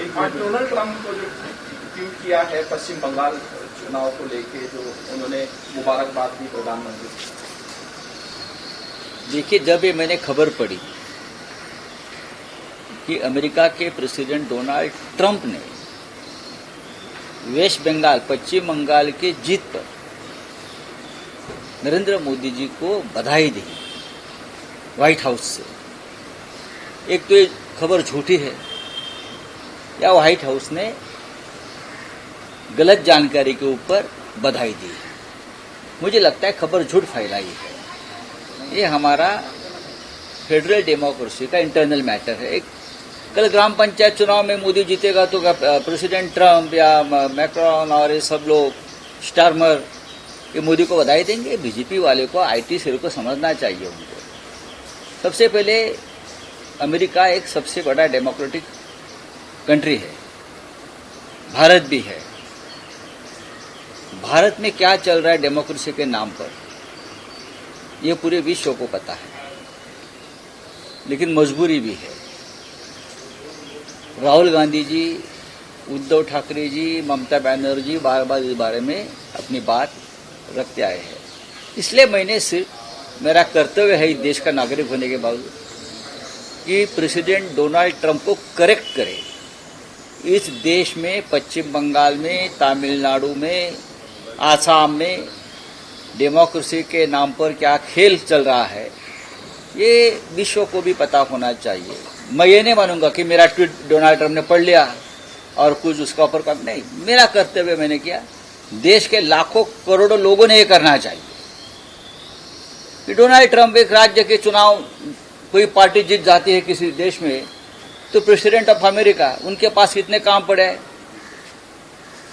Donald Trump को जो tweet KIA है पश्चिम बंगाल चुनाव को लेके, जो उन्होंने मुबारकबाद दी प्रधानमंत्री। देखिए, जब ये मैंने खबर पढ़ी कि अमेरिका के प्रेसिडेंट डोनाल्ड ट्रंप ने वेस्ट बंगाल, पश्चिम बंगाल के जीत पर नरेंद्र मोदी जी को बधाई दी व्हाइट हाउस से, एक तो ये खबर झूठी है या व्हाइट हाउस ने गलत जानकारी के ऊपर बधाई दी है। मुझे लगता है खबर झूठ फैलाई है। ये हमारा फेडरल डेमोक्रेसी का इंटरनल मैटर है। एक कल ग्राम पंचायत चुनाव में मोदी जीतेगा तो प्रेसिडेंट ट्रंप या मैक्रॉन और ये सब लोग स्टारमर ये मोदी को बधाई देंगे? बीजेपी वाले को, आईटी सेल को समझना चाहिए उनको। सबसे पहले अमेरिका एक सबसे बड़ा डेमोक्रेटिक कंट्री है, भारत भी है। भारत में क्या चल रहा है डेमोक्रेसी के नाम पर, यह पूरे विश्व को पता है, लेकिन मजबूरी भी है। राहुल गांधी जी, उद्धव ठाकरे जी, ममता बनर्जी बार बार इस बारे में अपनी बात रखते आए हैं। इसलिए मैंने सिर्फ, मेरा कर्तव्य है इस देश का नागरिक होने के बावजूद, कि प्रेसिडेंट डोनाल्ड ट्रंप को करेक्ट करे। इस देश में, पश्चिम बंगाल में, तमिलनाडु में, आसाम में डेमोक्रेसी के नाम पर क्या खेल चल रहा है, ये विश्व को भी पता होना चाहिए। मैं ये नहीं मानूंगा कि मेरा ट्वीट डोनाल्ड ट्रंप ने पढ़ लिया और कुछ उसका ऊपर काम नहीं। मेरा कर्तव्य मैंने किया, देश के लाखों करोड़ों लोगों ने ये करना चाहिए कि डोनाल्ड ट्रंप, एक राज्य के चुनाव कोई पार्टी जीत जाती है किसी देश में, तो प्रेसिडेंट ऑफ अमेरिका, उनके पास कितने काम पड़े हैं।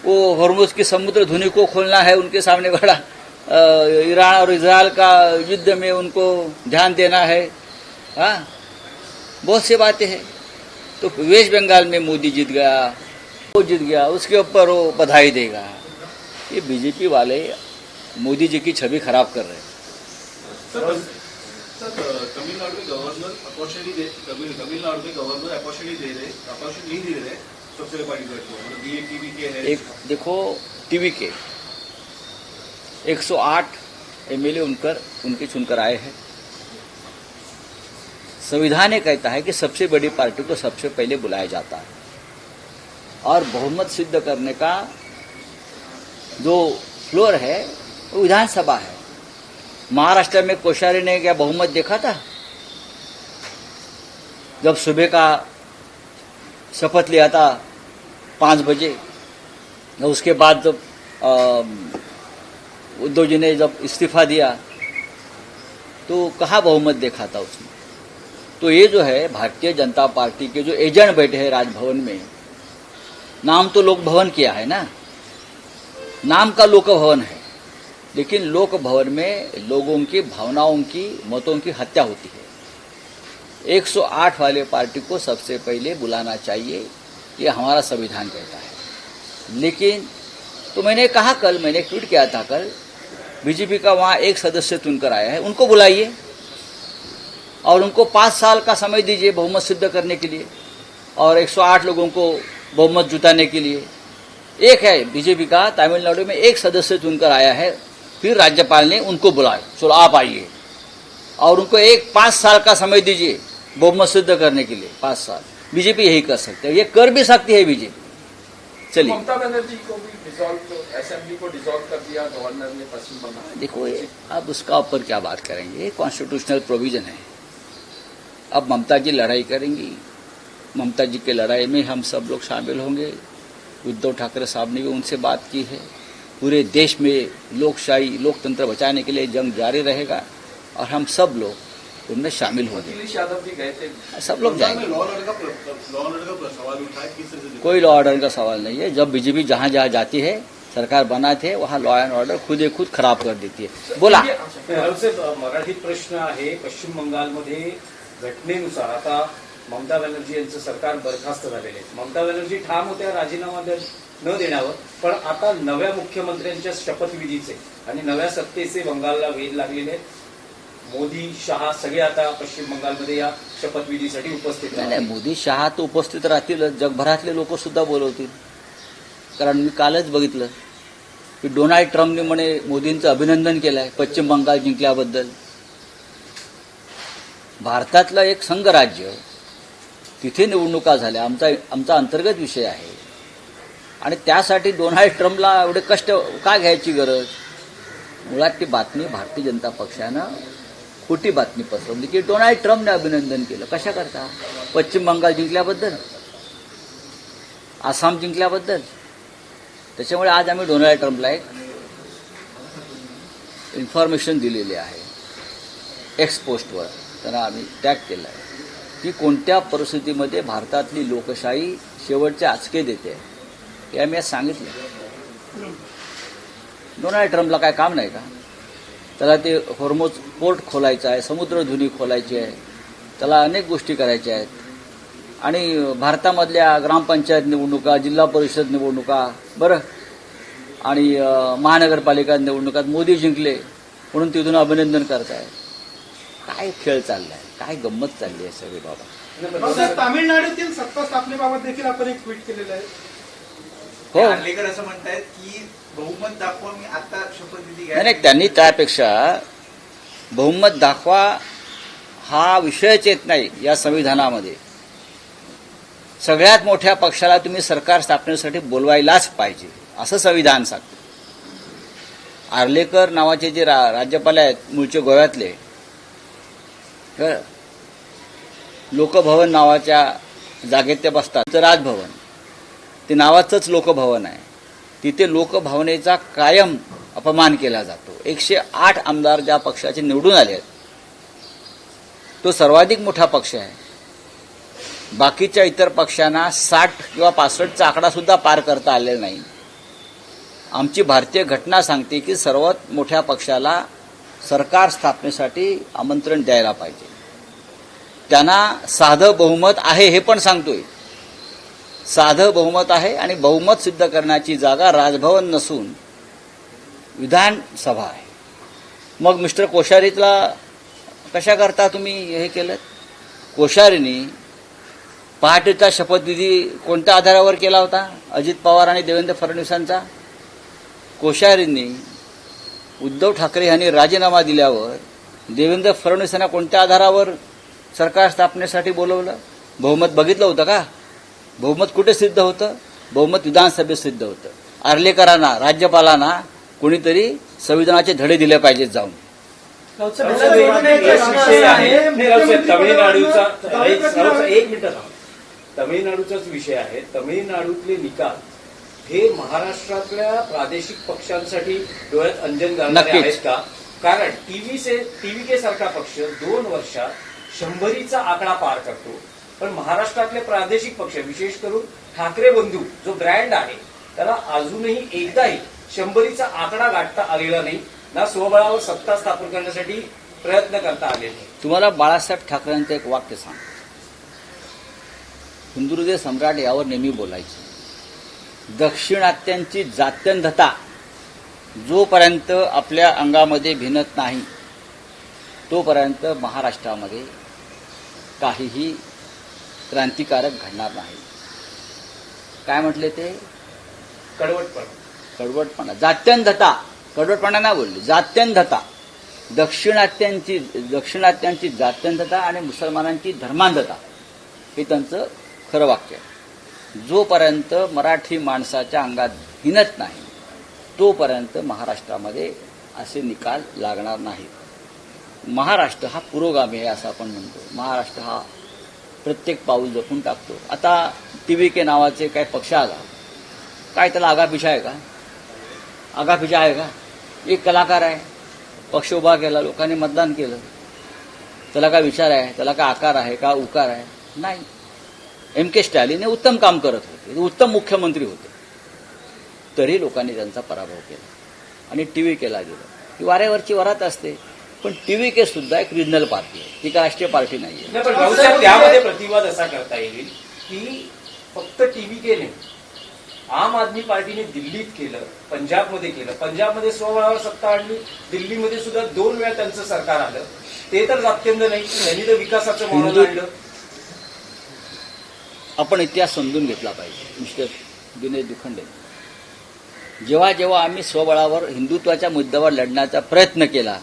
वो हॉर्मुज़ की समुद्र धुनी को खोलना है, उनके सामने बड़ा ईरान और इजराइल का युद्ध में उनको ध्यान देना है। हाँ, बहुत सी बातें हैं। तो वेस्ट बंगाल में मोदी जीत गया, वो जीत गया, उसके ऊपर वो बधाई देगा। ये बीजेपी वाले मोदी जी की छवि खराब कर रहे हैं। तमिलनाडु में गवर्नर अपॉर्चुनिटी नहीं दे रहे सबसे बड़ी पार्टी को, मतलब ये टीवीके है। एक देखो, टीवीके 108 एमएलए उनके चुनकर आए हैं। संविधान ये कहता है कि सबसे बड़ी पार्टी को सबसे पहले बुलाया जाता है, और बहुमत सिद्ध करने का जो फ्लोर है वो विधानसभा है। महाराष्ट्र में कोश्यारी ने क्या बहुमत देखा था? जब सुबह का शपथ लिया था 5 बजे, उसके बाद जब उद्धव जी ने जब इस्तीफा दिया तो कहाँ बहुमत देखा था उसमें? तो ये जो है भारतीय जनता पार्टी के जो एजेंट बैठे हैं राजभवन में, नाम तो लोक भवन किया है ना, नाम का लोक भवन है, लेकिन लोक भवन में लोगों की भावनाओं की, मतों की हत्या होती है। 108 वाले पार्टी को सबसे पहले बुलाना चाहिए, ये हमारा संविधान कहता है। लेकिन तो मैंने कहा, कल मैंने ट्वीट किया था, कल बीजेपी का वहाँ एक सदस्य चुनकर आया है, उनको बुलाइए और उनको 5 साल का समय दीजिए बहुमत सिद्ध करने के लिए, और 108 लोगों को बहुमत जुटाने के लिए। एक है बीजेपी का तमिलनाडु में एक सदस्य चुनकर आया है, फिर राज्यपाल ने उनको बुलाया, चलो आप आइए, और उनको 5 साल का समय दीजिए बहुमत सिद्ध करने के लिए। 5 साल बीजेपी यही कर सकते हैं, ये कर भी सकती है बीजेपी। चलिए, ममता बनर्जी को भी असेंबली को डिसॉल्व कर दिया गवर्नर ने पश्चिम बंगाल। देखो, अब उसका ऊपर क्या बात करेंगे, कॉन्स्टिट्यूशनल प्रोविजन है। अब ममता जी लड़ाई करेंगी, ममता जी के लड़ाई में हम सब लोग शामिल होंगे। उद्धव ठाकरे साहब ने भी उनसे बात की है। पूरे देश में लोकशाही, लोकतंत्र बचाने के लिए जंग जारी रहेगा, और हम सब लोग उनमें शामिल होंगे। अखिलेश यादव भी गए थे, सब लोग जाएंगे। लॉ ऑर्डर का सवाल उठा है, किस तरह से? कोई लॉ ऑर्डर का सवाल नहीं है। जब बीजेपी जहां जहां जाती है, सरकार बनाते वहां लॉ एंड ऑर्डर खुद खराब कर देती है। बोला मराठीत प्रश्न आहे, पश्चिम बंगालमध्ये घटनेनुसार आता ममता बॅनर्जी यांचं सरकार बरखास्त झालेले आहे। ममता बॅनर्जी ठाम होत्या राजीनामा न देण्यावर, पण आता नव्या मुख्यमंत्र्यांच्या शपथविधीचे आणि नव्या सत्तेचे बंगालला वेध लागलेले आहेत। मोदी शहा सगळे आता पश्चिम बंगालमध्ये या शपथविधीसाठी उपस्थित नाही आहेत. नाही, मोदी शहा तर उपस्थित राहतीलच, जगभरातले लोक सुद्धा बोलवतील. कारण मी कालच बघितलं की डोनाल्ड ट्रम्पने म्हणे मोदींचं अभिनंदन केलं आहे पश्चिम बंगाल जिंकल्याबद्दल. भारतातलं एक संघराज्य, तिथे निवडणुका झाल्या, आमचा अंतर्गत विषय आहे. आणि त्यासाठी डोनाल्ड ट्रम्पला एवढे कष्ट का घ्यायची गरज? मुळात ती बातमी भारतीय जनता पक्षानं खोटी बातमी पसरवली की डोनाल्ड ट्रम्पने अभिनंदन केलं. कशा करता? पश्चिम बंगाल जिंकल्याबद्दल, आसाम जिंकल्याबद्दल. त्याच्यामुळे आज आम्ही डोनाल्ड ट्रम्पला एक इन्फॉर्मेशन दिलेली आहे एक्स पोस्टवर, त्यांना आम्ही टॅग केलं आहे की कोणत्या परिस्थितीमध्ये भारतातली लोकशाही शेवटचे आचके देते हे आम्ही आज सांगितलं. डोनाल्ड ट्रम्पला काय काम नाही का? त्याला ते हॉर्मोज पोर्ट खोलायचं आहे, समुद्रधुनी खोलायची आहे, त्याला अनेक गोष्टी करायच्या आहेत. आणि भारतामधल्या ग्रामपंचायत निवडणुका, जिल्हा परिषद निवडणुका, बरं, आणि महानगरपालिका निवडणुकात मोदी जिंकले म्हणून तिथून अभिनंदन करताय. काय खेळ चाललाय, काय गंमत चालली आहे सगळी बाबा. तामिळनाडूतील सत्ता स्थापनेबाबत देखील आपण एक ट्विट केलेलं आहे. हो, आर्लेकर असं म्हणतायत की बहुमत दाखवा, मी आता शपथविधी घ्या. नाही, त्यांनी त्यापेक्षा बहुमत दाखवा हा विषयच येत नाही या संविधानामध्ये. सगळ्यात मोठ्या पक्षाला तुम्ही सरकार स्थापनेसाठी बोलवायलाच पाहिजे असं संविधान सांगतं. आर्लेकर नावाचे जे राज्यपाल आहेत मूळचे गोव्यातले, लोकभवन नावाच्या जागेत ते बसतात. तर राजभवन ते नावाचंच लोकभवन आहे. तिथे लोकभावनेचा कायम अपमान केला जातो. 108 आमदार ज्या पक्षाचे निवडून आले आहेत तो सर्वाधिक मोठा पक्ष आहे. बाकीच्या इतर पक्षांना 60 किंवा 65चा आकडा सुद्धा पार करता आलेला नाही. आमची भारतीय घटना सांगते की सर्वात मोठ्या पक्षाला सरकार स्थापनेसाठी आमंत्रण द्यायला पाहिजे. त्यांना साधं बहुमत आहे हे पण सांगतोय. साधं बहुमत आहे आणि बहुमत सिद्ध करण्याची जागा राजभवन नसून विधानसभा आहे. मग मिस्टर कोश्यारीला कशा करता तुम्ही हे केलं? कोश्यारींनी पहाटेचा शपथविधी कोणत्या आधारावर केला होता? अजित पवार आणि देवेंद्र फडणवीसांचा. कोश्यारींनी उद्धव ठाकरे यांनी राजीनामा दिल्यावर देवेंद्र फडणवीसांना कोणत्या आधारावर सरकार स्थापनेसाठी बोलवलं? बहुमत बघितलं होतं का? बहुमत कुठे सिद्ध होतं? बहुमत विधानसभेत सिद्ध होतं. आर्लेकरांना, राज्यपालांना कोणीतरी संविधानाचे धडे दिले पाहिजेत जाऊन. तमिळनाडूचाच विषय आहे. तमिळनाडूतले निकाल हे महाराष्ट्रातल्या प्रादेशिक पक्षांसाठी डोळ्यात अंजन घालणारे आहेत का? कारण टीव्हीके सारखा पक्ष 2 वर्षात 100चा आकडा पार करतो. पण महाराष्ट्रातले प्रादेशिक पक्ष, विशेष करून ठाकरे बंधू जो ब्रँड आहे, त्याला अजूनही एकदाही 100चा आकडा गाठता आलेला नाही. ना स्वबळावर सत्ता स्थापन करण्यासाठी प्रयत्न करता आले नाही. तुम्हाला बाळासाहेब ठाकरेंचं एक वाक्य सांग. हिंदुहृदय सम्राट यावर नेहमी बोलायचे, दक्षिणात्यांची जात्यंधता जोपर्यंत आपल्या अंगामध्ये भिनत नाही तोपर्यंत महाराष्ट्रामध्ये काहीही क्रांतिकारक घडणार नाही. काय म्हटले ते? कडवटपणा. जात्यंधता, कडवटपणा नाही बोलले, जात्यंधता. दक्षिणात्यांची जात्यंधता आणि मुसलमानांची धर्मांधता हे त्यांचं खरं वाक्य आहे. जोपर्यंत मराठी माणसाच्या अंगात भिनत नाही तोपर्यंत महाराष्ट्रामध्ये असे निकाल लागणार नाहीत. महाराष्ट्र हा पुरोगामी आहे असं आपण म्हणतो. महाराष्ट्र हा प्रत्येक पाऊल जपून टाकतो. आता टीव्हीके नावाचे काय पक्ष आला, काय त्याला आगापिछा आहे का? आगापिछा आहे का? एक कलाकार आहे, पक्ष उभा केला, लोकांनी मतदान केलं, त्याला काय विचार आहे, त्याला काय आकार आहे का, उकार आहे? नाही. M.K. स्टॅलिन हे उत्तम काम करत होते, उत्तम मुख्यमंत्री होते, तरी लोकांनी त्यांचा पराभव केला आणि टीव्हीकेला गेलं. ही वाऱ्यावरची वरात असते. पण टीव्हीके सुद्धा एक रिजनल पार्टी आहे, ती काय राष्ट्रीय पार्टी नाहीये. पण भाऊसाहेब, त्यामध्ये प्रतिवाद असा करता येईल की फक्त टीव्हीके नाही, आम आदमी पार्टीने दिल्लीत केलं, पंजाबमध्ये केलं. पंजाबमध्ये स्वबळावर सत्ता आणली, दिल्लीमध्ये सुद्धा 2 वेळा त्यांचं सरकार आलं. ते तर जात्यंध नाही, त्यांनी तर विकासाचं मॉडेल हिंदू- आणलं. आपण इतिहास समजून घेतला पाहिजे. मिस्टर दिनेश दुखंडे, जेव्हा जेव्हा आम्ही स्वबळावर हिंदुत्वाच्या मुद्द्यावर लढण्याचा प्रयत्न केला,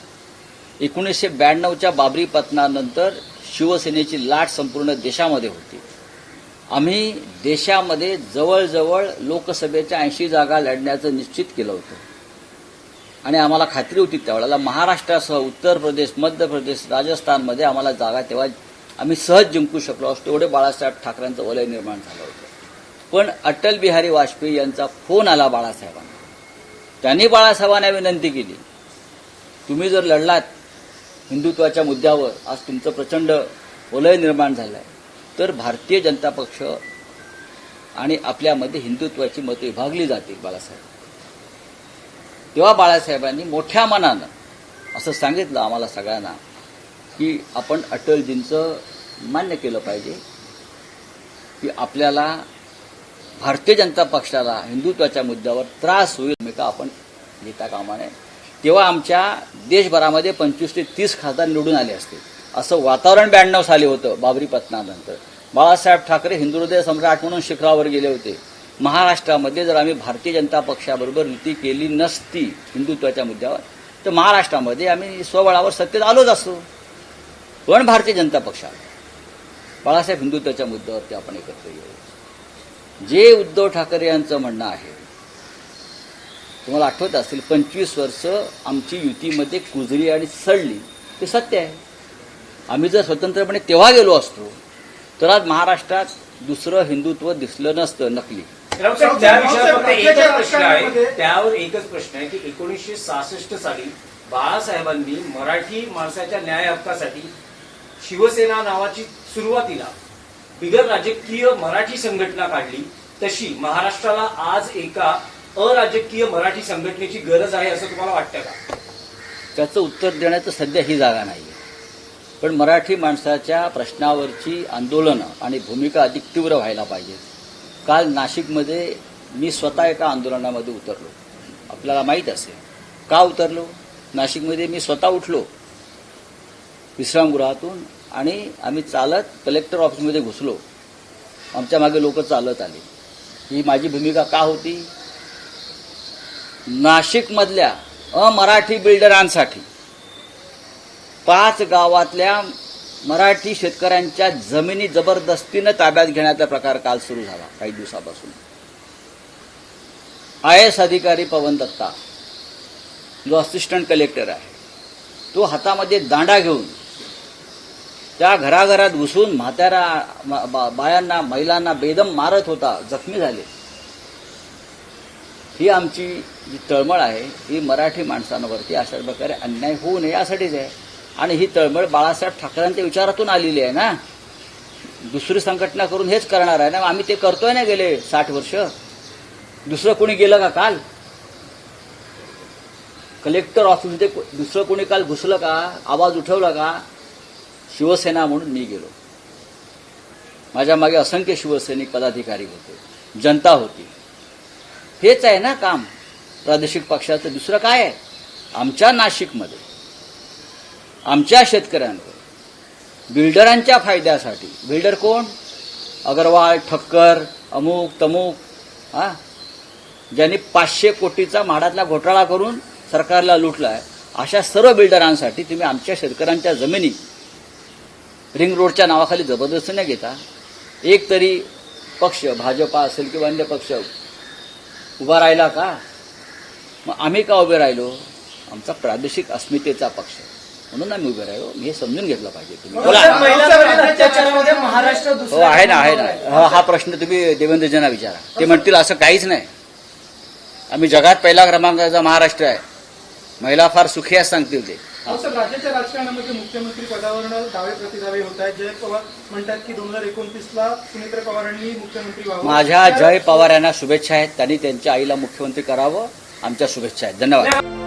1992च्या बाबरी पतनानंतर शिवसेनेची लाट संपूर्ण देशामध्ये होती. आम्ही देशामध्ये जवळजवळ लोकसभेच्या 80 जागा लढण्याचं निश्चित केलं होतं आणि आम्हाला खात्री होती त्यावेळेला महाराष्ट्रासह उत्तर प्रदेश, मध्य प्रदेश, राजस्थानमध्ये आम्हाला जागा तेव्हा आम्ही सहज जिंकू शकलो असतो. एवढे बाळासाहेब ठाकरेंचं वलय निर्माण झालं होतं. पण अटल बिहारी वाजपेयी यांचा फोन आला बाळासाहेबांना. त्यांनी बाळासाहेबांना विनंती केली, तुम्ही जर लढलात हिंदुत्वाच्या मुद्द्यावर, आज तुमचं प्रचंड वलय निर्माण झालं आहे, तर भारतीय जनता पक्ष आणि आपल्यामध्ये हिंदुत्वाची मतं विभागली जातील बाळासाहेब. तेव्हा बाळासाहेबांनी मोठ्या मनानं असं सांगितलं आम्हाला सगळ्यांना की आपण अटलजींचं मान्य केलं पाहिजे की आपल्याला भारतीय जनता पक्षाला हिंदुत्वाच्या मुद्द्यावर त्रास होईल भूमिका आपण घेता कामा नये. तेव्हा आमच्या देशभरामध्ये 25 ते 30 खासदार निवडून आले असते. असं वातावरण 92 साली होतं बाबरी पतनानंतर. बाळासाहेब ठाकरे हिंदुहृदय सम्राट म्हणून शिखरावर गेले होते. महाराष्ट्रामध्ये जर आम्ही भारतीय जनता पक्षाबरोबर युती केली नसती हिंदुत्वाच्या मुद्द्यावर, तर महाराष्ट्रामध्ये आम्ही स्वबळावर सत्तेत आलोच असतो. पण भारतीय जनता पक्षाला बाळासाहेब हिंदुत्वाच्या मुद्द्यावरती आपण एकत्र येऊ. जे उद्धव ठाकरे यांचं म्हणणं आहे, तुम्हाला आठवत असेल 25 वर्ष आमची युतीमध्ये कुजली आणि सडली, ते सत्य आहे. आम्ही जर स्वतंत्रपणे तेव्हा गेलो असतो तर आज महाराष्ट्रात दुसरं हिंदुत्व दिसलं नसतं, नकली. रावसाहेब, त्या विषयावर फक्त एकच प्रश्न आहे, त्यावर एकच प्रश्न आहे की 1966 साली बाळासाहेबांनी मराठी माणसाच्या न्याय हक्कासाठी शिवसेना नावाची सुरुवातीला बिगर राजकीय मराठी संघटना काढली. तशी महाराष्ट्राला आज एका अराजकीय मराठी संघटनेची गरज आहे असं तुम्हाला वाटतं का? त्याचं उत्तर देण्याचं सध्या ही जागा नाही आहे. पण मराठी माणसाच्या प्रश्नावरची आंदोलनं आणि भूमिका अधिक तीव्र व्हायला पाहिजे. काल नाशिकमध्ये मी स्वतः एका आंदोलनामध्ये उतरलो. आपल्याला माहीत असेल का उतरलो. नाशिकमध्ये मी स्वतः उठलो विश्रामगृहातून आणि आम्ही चालत कलेक्टर ऑफिसमध्ये घुसलो. आमच्या मागे लोक चालत आले. ही माझी भूमिका का होती? नाशिकमधल्या अमराठी बिल्डरांसाठी 5 गावातल्या मराठी शेतकऱ्यांच्या जमिनी जबरदस्तीनं ताब्यात घेण्याचा प्रकार काल सुरू झाला काही दिवसापासून. IAS अधिकारी पवन दत्ता, जो असिस्टंट कलेक्टर आहे, तो हातामध्ये दांडा घेऊन त्या घराघरात घुसून म्हाताऱ्या बायांना, महिलांना बेदम मारत होता, जखमी झाले. ही आमची जी तळमळ आहे ही मराठी माणसांवरती अशा प्रकारे अन्याय होऊ नये यासाठीच आहे. आणि ही तळमळ बाळासाहेब ठाकरेंच्या विचारातून आलेली आहे ना. दुसरी संघटना करून हेच करणार आहे ना. आम्ही ते करतोय ना गेले 60 वर्ष. दुसरं कोणी गेलं का काल? कलेक्टर ऑफिसमध्ये दुसरं कोणी काल घुसलं का? आवाज उठवला का? शिवसेना म्हणून मी गेलो. माझ्या मागे असंख्य शिवसैनिक पदाधिकारी होते, जनता होती. हेच आहे ना काम प्रादेशिक पक्षाचं. दुसरं काय आहे? आमच्या नाशिकमध्ये आमच्या शेतकऱ्यांवर बिल्डरांच्या फायद्यासाठी, बिल्डर कोण? अग्रवाल, ठक्कर, अमुक तमुक, ज्यांनी 500 कोटीचा म्हाडातला घोटाळा करून सरकारला लुटला आहे, अशा सर्व बिल्डरांसाठी तुम्ही आमच्या शेतकऱ्यांच्या जमिनी रिंग रोडच्या नावाखाली जबरदस्ती न घेता एक तरी पक्ष, भाजपा असेल किंवा अन्य पक्ष, उभा राहिला का? मग आम्ही का उभे राहिलो? आमचा प्रादेशिक अस्मितेचा पक्ष म्हणून आम्ही उभे राहिलो. हे समजून घेतलं पाहिजे. तुम्ही बोला. हो, आहे ना, आहे ना. हा प्रश्न तुम्ही देवेंद्रजींना विचारा. ते म्हणतील असं काहीच नाही. आम्ही जगात पहिला क्रमांकाचा महाराष्ट्र आहे. महिला फार सुखी असं सांगतील ते. सर, राज्याच्या राजकारणामध्ये मुख्यमंत्री पदावरून दावे प्रतिदावे होत आहेत. जयंत पवार म्हणतात की 2029ला सुनेत्र पवारांनी मुख्यमंत्री व्हावं. माझ्या जय पवार यांना शुभेच्छा आहेत. त्यांनी त्यांच्या आईला मुख्यमंत्री करावं. आमच्या शुभेच्छा आहेत. धन्यवाद.